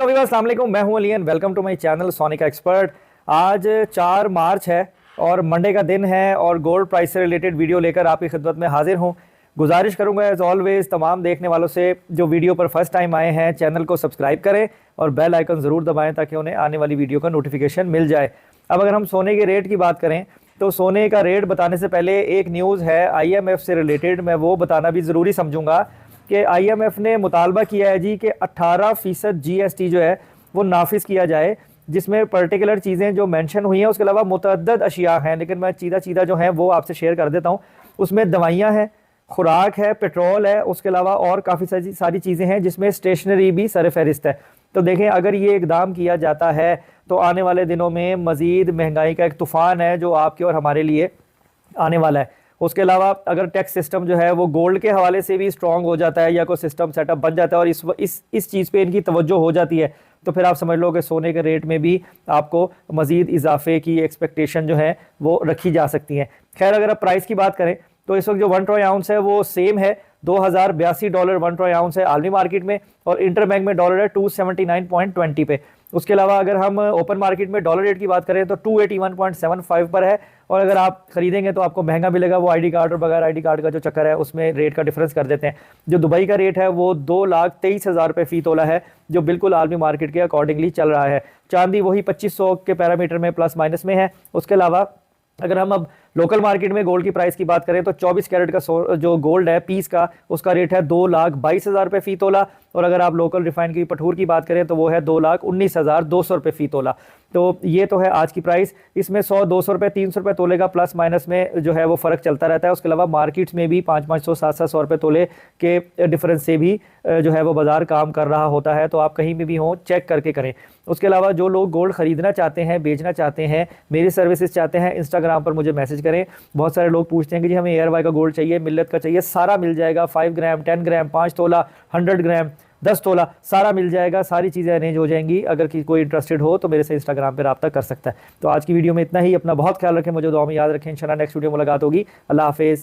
Weaver अस्सलाम वालेकुम, मैं हूं Aliyan. Welcome to my channel Sonika expert. आज 4 मार्च है और मंडे का दिन है और गोल्ड प्राइस से रिलेटेड वीडियो लेकर आपकी खिदमत में हाजिर हूं। गुजारिश करूंगा एज ऑलवेज तमाम देखने वालों से जो वीडियो पर फर्स्ट टाइम आए हैं चैनल को सब्सक्राइब करें और बेल आइकन ज़रूर दबाएं ताकि उन्हें आने वाली वीडियो का नोटिफिकेशन मिल जाए। अब अगर हम सोने के रेट की बात करें तो सोने का रेट बताने से पहले एक न्यूज़ है IMF से रिलेटेड, मैं वो बताना भी ज़रूरी समझूंगा कि IMF ने मुतालबा किया है जी कि 18% GST जो है वो नाफिज किया जाए, जिसमें पर्टिकुलर चीज़ें जो मेंशन हुई हैं उसके अलावा मुतअद्दद अशिया हैं, लेकिन मैं चीज़ा जो हैं वो आपसे शेयर कर देता हूँ। उसमें दवाइयाँ हैं, खुराक है, पेट्रोल है, उसके अलावा और काफ़ी सारी चीज़ें हैं जिसमें स्टेशनरी भी सरफहरिस्त है। तो देखें, अगर ये इकदाम किया जाता है तो आने वाले दिनों में मज़ीद महंगाई का एक तूफ़ान है जो आपके और हमारे लिए आने वाला है। उसके अलावा अगर टैक्स सिस्टम जो है वो गोल्ड के हवाले से भी स्ट्रॉन्ग हो जाता है या कोई सिस्टम सेटअप बन जाता है और इस चीज़ पे इनकी तवज्जो हो जाती है तो फिर आप समझ लो कि सोने के रेट में भी आपको मज़ीद इजाफे की एक्सपेक्टेशन जो है वो रखी जा सकती हैं। खैर, अगर आप प्राइस की बात करें तो इस वक्त जो 1 ट्रोय आउंस है वो सेम है, $2082 1 ट्रोय आउंस है आलमी मार्केट में, और इंटरबैंक में डॉलर है 279.20 पे। उसके अलावा अगर हम ओपन मार्केट में डॉलर रेट की बात करें तो 281.75 पर है, और अगर आप खरीदेंगे तो आपको महंगा मिलेगा। वो आईडी कार्ड और बगैर आईडी कार्ड का जो चक्कर है उसमें रेट का डिफरेंस कर देते हैं। जो दुबई का रेट है वो 2,23,000 रुपये फ़ी तोला है, जो बिल्कुल आलमी मार्केट के अकॉर्डिंगली चल रहा है। चांदी वही 2500 के पैरामीटर में प्लस माइनस में है। उसके अलावा अगर हम अब लोकल मार्केट में गोल्ड की प्राइस की बात करें तो 24 कैरेट का जो गोल्ड है पीस का, उसका रेट है 2,22,000 रुपये फ़ी तोला, और अगर आप लोकल रिफाइंड की पठूर की बात करें तो वो है 2,19,200 रुपये फ़ी तोला। तो ये तो है आज की प्राइस। इसमें 100-200 रुपये 300 रुपये तोले का प्लस माइनस में जो है वो फ़र्क चलता रहता है। उसके अलावा मार्केट्स में भी 500-500 700 रुपये तोले के डिफरेंस से भी जो है वो बाज़ार काम कर रहा होता है। तो आप कहीं भी हों चेक करके करें। उसके अलावा जो लोग गोल्ड ख़रीदना चाहते हैं, बेचना चाहते हैं, मेरी सर्विसेज चाहते हैं, इंस्टाग्राम पर मुझे मैसेज करें। बहुत सारे लोग पूछते हैं कि जी हमें ARY का गोल्ड चाहिए, मिल्लत का चाहिए, सारा मिल जाएगा। 5 ग्राम, 10 ग्राम, 5 तोला, 100 ग्राम, 10 तोला, सारा मिल जाएगा। सारी चीज़ें अरेंज हो जाएंगी। अगर कोई इंटरेस्टेड हो तो मेरे से इंस्टाग्राम पर रब्ता कर सकता है। तो आज की वीडियो में इतना ही। अपना बहुत ख्याल रखें, मुझे दुआ में याद रखें। इंशाल्लाह नेक्स्ट वीडियो मुलाकात होगी। अल्लाह हाफिज़।